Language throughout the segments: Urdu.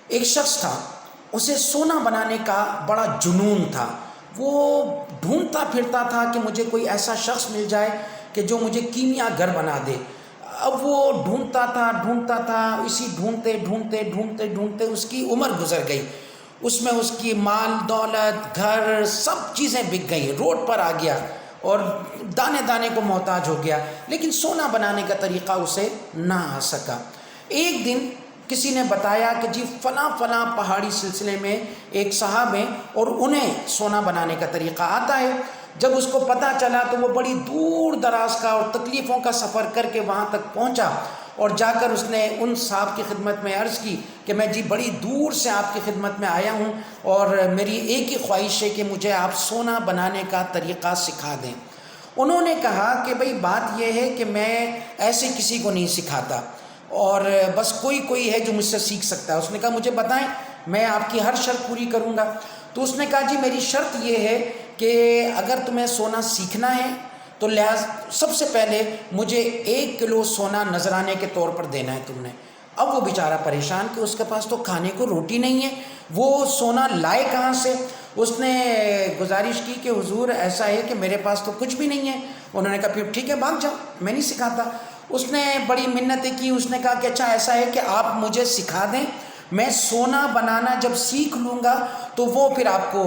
ایک شخص تھا، اسے سونا بنانے کا بڑا جنون تھا. وہ ڈھونڈتا پھرتا تھا کہ مجھے کوئی ایسا شخص مل جائے کہ جو مجھے کیمیا گھر بنا دے. اب وہ ڈھونڈتا تھا، اسی ڈھونڈتے اس کی عمر گزر گئی. اس میں اس کی مال دولت گھر سب چیزیں بک گئی، روڈ پر آ گیا اور دانے دانے کو محتاج ہو گیا، لیکن سونا بنانے کا طریقہ اسے نہ آ سکا. ایک دن کسی نے بتایا کہ جی فلاں پہاڑی سلسلے میں ایک صاحب ہیں اور انہیں سونا بنانے کا طریقہ آتا ہے. جب اس کو پتہ چلا تو وہ بڑی دور دراز کا اور تکلیفوں کا سفر کر کے وہاں تک پہنچا اور جا کر اس نے ان صاحب کی خدمت میں عرض کی کہ میں جی بڑی دور سے آپ کی خدمت میں آیا ہوں اور میری ایک ہی خواہش ہے کہ مجھے آپ سونا بنانے کا طریقہ سکھا دیں. انہوں نے کہا کہ بھئی بات یہ ہے کہ میں ایسے کسی کو نہیں سکھاتا اور بس کوئی ہے جو مجھ سے سیکھ سکتا ہے. اس نے کہا مجھے بتائیں، میں آپ کی ہر شرط پوری کروں گا. تو اس نے کہا جی میری شرط یہ ہے کہ اگر تمہیں سونا سیکھنا ہے تو سب سے پہلے مجھے 1 کلو سونا نذرانے کے طور پر دینا ہے تم نے. اب وہ بیچارہ پریشان کہ اس کے پاس تو کھانے کو روٹی نہیں ہے، وہ سونا لائے کہاں سے؟ اس نے گزارش کی کہ حضور ایسا ہے کہ میرے پاس تو کچھ بھی نہیں ہے. انہوں نے کہا پھر ٹھیک ہے بھاگ جاؤ، میں نہیں سکھاتا. اس نے بڑی منتیں کی. اس نے کہا کہ اچھا ایسا ہے کہ آپ مجھے سکھا دیں، میں سونا بنانا جب سیکھ لوں گا تو وہ پھر آپ کو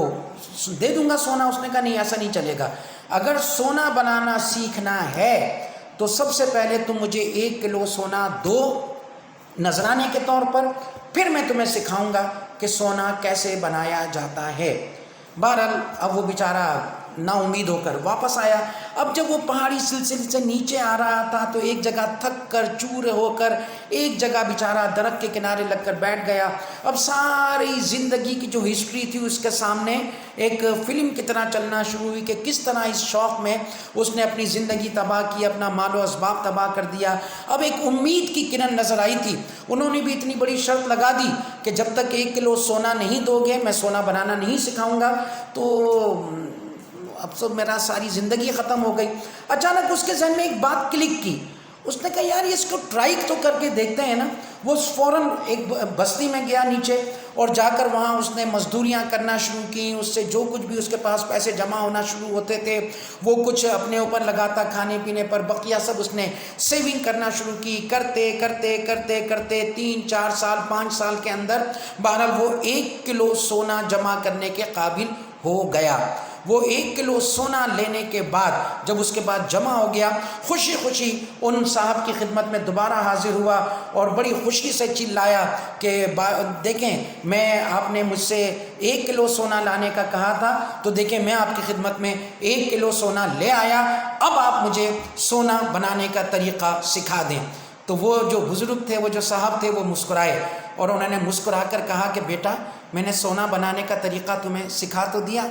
دے دوں گا سونا. اس نے کہا نہیں ایسا نہیں چلے گا، اگر سونا بنانا سیکھنا ہے تو سب سے پہلے تم مجھے 1 کلو سونا دو نذرانے کے طور پر، پھر میں تمہیں سکھاؤں گا کہ سونا کیسے بنایا جاتا ہے. بہرحال اب وہ بیچارہ نا امید ہو کر واپس آیا. اب جب وہ پہاڑی سلسلے سے نیچے آ رہا تھا تو ایک جگہ تھک کر چور ہو کر ایک جگہ بیچارہ درخت کے کنارے لگ کر بیٹھ گیا. اب ساری زندگی کی جو ہسٹری تھی اس کے سامنے ایک فلم کی طرح چلنا شروع ہوئی کہ کس طرح اس شوق میں اس نے اپنی زندگی تباہ کی، اپنا مال و اسباب تباہ کر دیا. اب ایک امید کی کرن نظر آئی تھی. انہوں نے بھی اتنی بڑی شرط لگا دی کہ جب تک 1 کلو سونا نہیں دو گے میں سونا بنانا نہیں سکھاؤں گا. تو اب تو میرا ساری زندگی ختم ہو گئی. اچانک اس کے ذہن میں ایک بات کلک کی. اس نے کہا یار اس کو ٹرائی تو کر کے دیکھتے ہیں نا. وہ فوراً ایک بستی میں گیا نیچے اور جا کر وہاں اس نے مزدوریاں کرنا شروع کی. اس سے جو کچھ بھی اس کے پاس پیسے جمع ہونا شروع ہوتے تھے وہ کچھ اپنے اوپر لگاتا کھانے پینے پر، بقیہ سب اس نے سیونگ کرنا شروع کی. کرتے 3 4 سال 5 سال کے اندر بہرحال وہ 1 کلو سونا جمع کرنے کے قابل ہو گیا. وہ 1 کلو سونا لینے کے بعد جب اس کے بعد جمع ہو گیا، خوشی خوشی ان صاحب کی خدمت میں دوبارہ حاضر ہوا اور بڑی خوشی سے چلایا کہ دیکھیں میں آپ نے مجھ سے 1 کلو سونا لانے کا کہا تھا تو دیکھیں میں آپ کی خدمت میں 1 کلو سونا لے آیا، اب آپ مجھے سونا بنانے کا طریقہ سکھا دیں. تو وہ جو بزرگ تھے، وہ جو صاحب تھے، وہ مسکرائے اور انہوں نے مسکرا کر کہا کہ بیٹا میں نے سونا بنانے کا طریقہ تمہیں سکھا تو دیا،